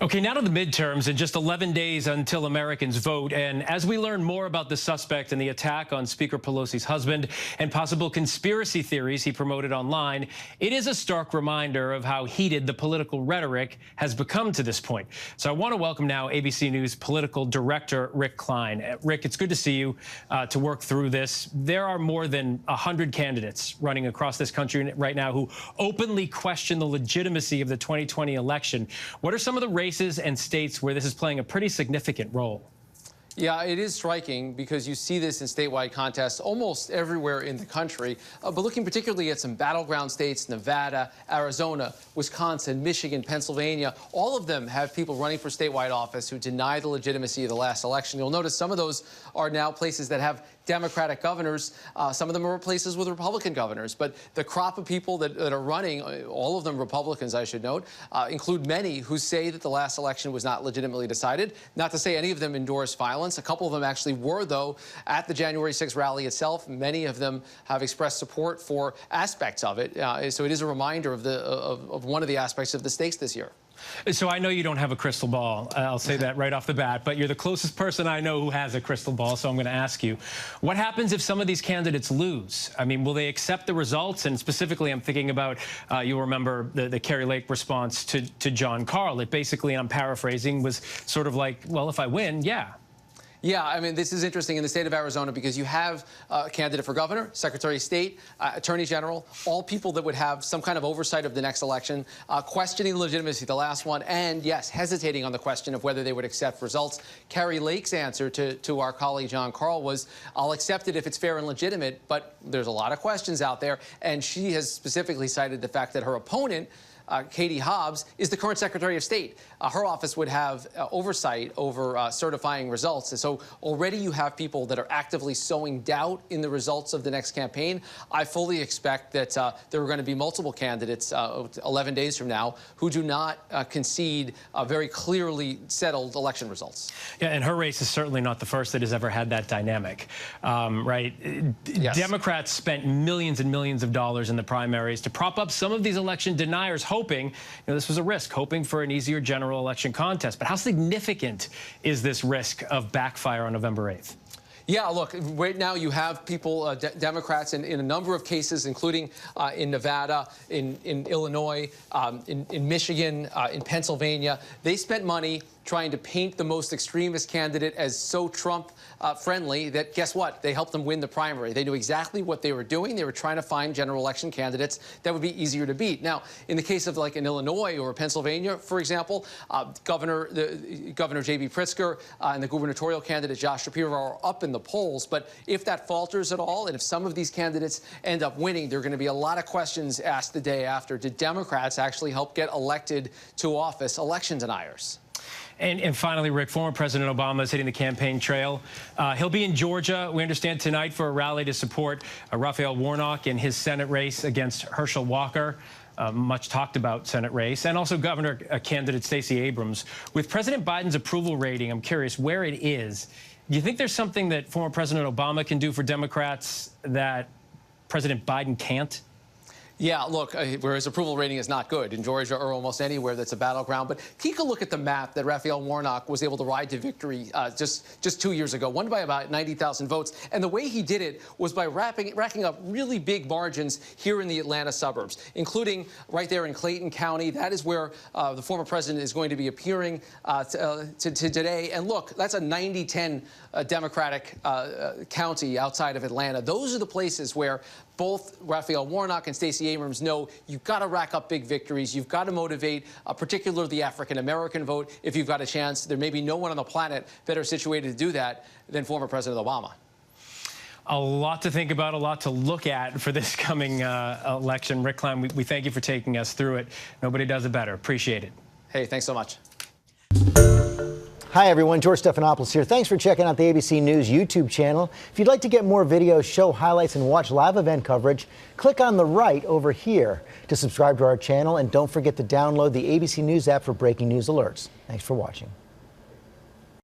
Okay, now to the midterms in just 11 days until Americans vote. And as we learn more about the suspect in the attack on Speaker Pelosi's husband and possible conspiracy theories he promoted online, it is a stark reminder of how heated the political rhetoric has become to this point. So I want to welcome now ABC News Political Director Rick Klein. Rick, it's good to see you to work through this. There are more than 100 candidates running across this country right now who openly question the legitimacy of the 2020 election. What are some of the races and states where this is playing a pretty significant role? Yeah, it is striking because you see this in statewide contests almost everywhere in the country. But looking particularly at some battleground states, Nevada, Arizona, Wisconsin, Michigan, Pennsylvania, all of them have people running for statewide office who deny the legitimacy of the last election. You'll notice some of those are now places that have Democratic governors. Some of them are places with Republican governors. But the crop of people that are running, all of them Republicans, I should note, include many who say that the last election was not legitimately decided. Not to say any of them endorse violence. A couple of them actually were, though, at the January 6th rally itself. Many of them have expressed support for aspects of it. So it is a reminder of one of the aspects of the stakes this year. So I know you don't have a crystal ball. I'll say that right off the bat, but you're the closest person I know who has a crystal ball, so I'm going to ask you, what happens if some of these candidates lose? I mean, will they accept the results? And specifically, I'm thinking about, you'll remember the Kari Lake response to John Karl. It basically, and I'm paraphrasing, was sort of like, well, if I win, yeah. Yeah, I mean, this is interesting in the state of Arizona because you have a candidate for governor, secretary of state, attorney general, all people that would have some kind of oversight of the next election, questioning the legitimacy, the last one, and yes, hesitating on the question of whether they would accept results. Kari Lake's answer to our colleague John Karl was, I'll accept it if it's fair and legitimate, but there's a lot of questions out there, and she has specifically cited the fact that her opponent, Katie Hobbs, is the current Secretary of State. Her office would have oversight over certifying results. And so already you have people that are actively sowing doubt in the results of the next campaign. I fully expect that there are going to be multiple candidates 11 days from now who do not concede very clearly settled election results. Yeah, and her race is certainly not the first that has ever had that dynamic, right? Yes. Democrats spent millions and millions of dollars in the primaries to prop up some of these election deniers, hoping, this was a risk, hoping for an easier general election contest. But how significant is this risk of backfire on November 8th? Yeah, look, right now you have people, Democrats in a number of cases, including in Nevada, in Illinois, in Michigan, in Pennsylvania. They spent money trying to paint the most extremist candidate as so Trump-friendly that, guess what? They helped them win the primary. They knew exactly what they were doing. They were trying to find general election candidates that would be easier to beat. Now, in the case of like in Illinois or Pennsylvania, for example, Governor J.B. Pritzker and the gubernatorial candidate Josh Shapiro are up in the polls. But if that falters at all, and if some of these candidates end up winning, there are going to be a lot of questions asked the day after. Did Democrats actually help get elected to office election deniers? And finally, Rick, former President Obama is hitting the campaign trail. He'll be in Georgia, we understand, tonight for a rally to support Raphael Warnock in his Senate race against Herschel Walker. Much talked about Senate race, and also Governor candidate Stacey Abrams. With President Biden's approval rating, I'm curious where it is. Do you think there's something that former President Obama can do for Democrats that President Biden can't? Yeah, look, where his approval rating is not good in Georgia or almost anywhere that's a battleground. But take a look at the map that Raphael Warnock was able to ride to victory just 2 years ago, won by about 90,000 votes. And the way he did it was by racking up really big margins here in the Atlanta suburbs, including right there in Clayton County. That is where the former president is going to be appearing today. And look, that's a 90-10 Democratic county outside of Atlanta. Those are the places where both Raphael Warnock and Stacey Abrams know you've got to rack up big victories. You've got to motivate, particularly the African-American vote, if you've got a chance. There may be no one on the planet better situated to do that than former President Obama. A lot to think about, a lot to look at for this coming election. Rick Klein, we thank you for taking us through it. Nobody does it better. Appreciate it. Hey, thanks so much. Hi, everyone. George Stephanopoulos here. Thanks for checking out the ABC News YouTube channel. If you'd like to get more videos, show highlights, and watch live event coverage, click on the right over here to subscribe to our channel. And don't forget to download the ABC News app for breaking news alerts. Thanks for watching.